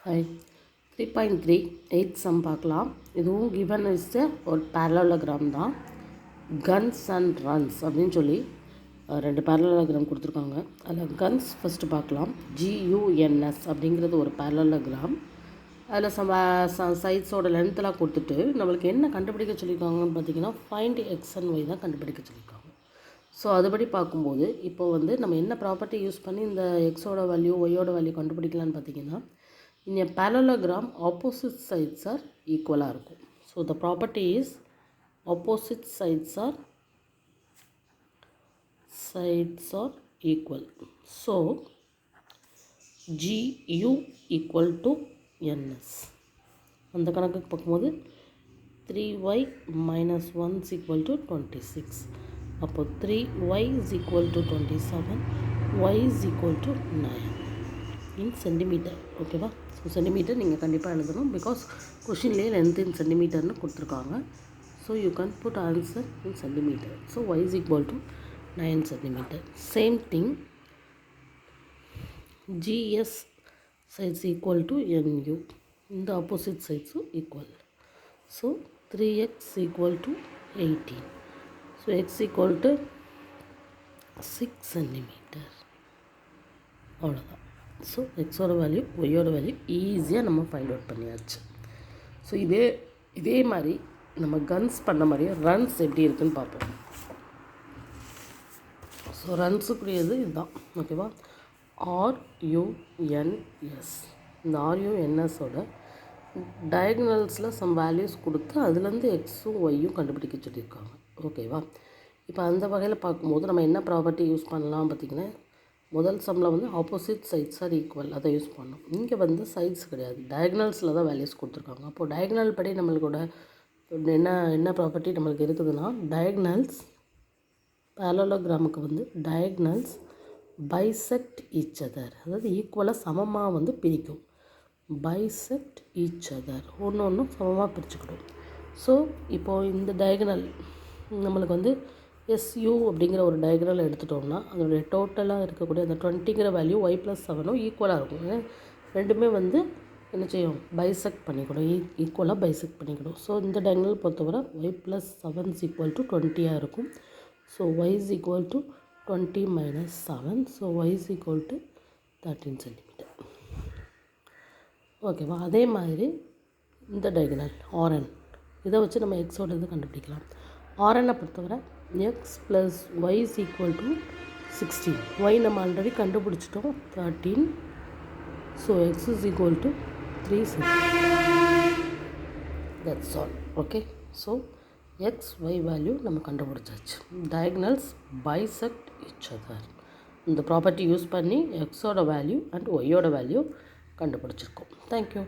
Hi. 3.3 8th sum பார்க்கலாம். இதுவும் given is ஒரு parallelogram தான். Guns and runs அப்படின்னு சொல்லி ரெண்டு parallelogram கொடுத்துருக்காங்க. அதில் guns ஃபஸ்ட்டு பார்க்கலாம். GUNS அப்படிங்கிறது ஒரு parallelogram. அதில் சைட்ஸோட லென்த்தெலாம் கொடுத்துட்டு நம்மளுக்கு என்ன கண்டுபிடிக்க சொல்லியிருக்காங்கன்னு பார்த்தீங்கன்னா ஃபைண்ட் எக்ஸ் அண்ட் ஒய் தான் கண்டுபிடிக்க சொல்லியிருக்காங்க. ஸோ அதுபடி பார்க்கும்போது இப்போ வந்து நம்ம என்ன ப்ராப்பர்ட்டி யூஸ் பண்ணி இந்த எக்ஸோட வேல்யூ ஒய்யோட வேல்யூ கண்டுபிடிக்கலான்னு பார்த்தீங்கன்னா in a parallelogram opposite sides are equal இருக்கும். So the property is opposite sides are equal. So GU equal to NS. அந்த கணக்குக்கு பார்க்கும்போது 3y minus 1 is equal to 26. அப்போ 3y is equal to 27, y is equal to 9 in centimeter. ஓகேவா? So centimetre நீங்கள் கண்டிப்பாக எழுதணும் because கொஷின்லேயே length in சென்டிமீட்டர்னு கொடுத்துருக்காங்க. So you can put answer in centimetre. So y is equal to 9 centimeter. Same thing GS sides equal to NU. In the opposite sides equal. So 3x equal to 18. So x equal to 6 centimeter. அவ்வளோதான். So எக்ஸோட value ஒய்யோட value ஈஸியாக நம்ம find out பண்ணியாச்சு. So இதே மாதிரி நம்ம guns பண்ண மாதிரியே ரன்ஸ் எப்படி இருக்குதுன்னு பார்ப்போம். ஸோ ரன்ஸுக்குரியது இதுதான். ஓகேவா? RUNS. இந்த RUNSோட டயக்னல்ஸில் சம் வேல்யூஸ் கொடுத்து அதுலேருந்து எக்ஸும் ஒய்யும் கண்டுபிடிக்க சொல்லியிருக்காங்க. ஓகேவா? இப்போ அந்த வகையில் பார்க்கும்போது நம்ம என்ன ப்ராப்பர்ட்டி யூஸ் பண்ணலாம் பார்த்திங்கன்னா முதல் சம்மில் வந்து ஆப்போசிட் சைட்ஸ் ஆர் ஈக்குவல் அதை யூஸ் பண்ணோம். இங்கே வந்து சைட்ஸ் கிடையாது, டயக்னல்ஸில் தான் வேல்யூஸ் கொடுத்துருக்காங்க. அப்போது டயக்னல் படி நம்மளோட என்ன ப்ராப்பர்ட்டி நம்மளுக்கு இருக்குதுன்னா டயக்னல்ஸ் பேரலோகிராமுக்கு வந்து டயக்னல்ஸ் பைசெக்ட் ஈச் அதர், அதாவது ஈக்குவலாக சமமாக வந்து பிரிக்கும். பைசெக்ட் ஈச் அதர் ஒன்று சமமாக பிரிச்சுக்கிடும். ஸோ இப்போது இந்த டயக்னல் நம்மளுக்கு வந்து SU அப்படிங்கிற ஒரு டயக்ராம் எடுத்துட்டோம்னா அதனுடைய டோட்டலாக இருக்கக்கூடிய அந்த 20ங்கிற வேல்யூ y + 7 ஈக்குவலாக இருக்கும். ஏன்னா ரெண்டுமே வந்து என்ன செய்யும், பைசெக்ட் பண்ணிக்கிடும், ஈக்குவலாக பைசெக்ட் பண்ணிக்கிடும். ஸோ இந்த டயக்னல் பொறுத்தவரை y + 7 is equal to 20 இருக்கும். So y is equal to 20 minus 7. So y is equal to 13 centimeter. ஓகேவா? அதே மாதிரி இந்த டயக்னல் RN இதை வச்சு நம்ம எக்ஸோட இது கண்டுபிடிக்கலாம். RNனை பொறுத்தவரை x plus y is equal to 16. y நம்ம ஆல்ரெடி கண்டுபிடிச்சிட்டோம் 13. So x is equal to 3 centimeter. That's all. Okay. So x y value நம்ம கண்டுபிடிச்சாச்சு. Diagonals bisect each other. இந்த ப்ராப்பர்ட்டி யூஸ் பண்ணி எக்ஸோட வேல்யூ அண்ட் ஒய்யோட வேல்யூ கண்டுபிடிச்சிருக்கோம். தேங்க்யூ.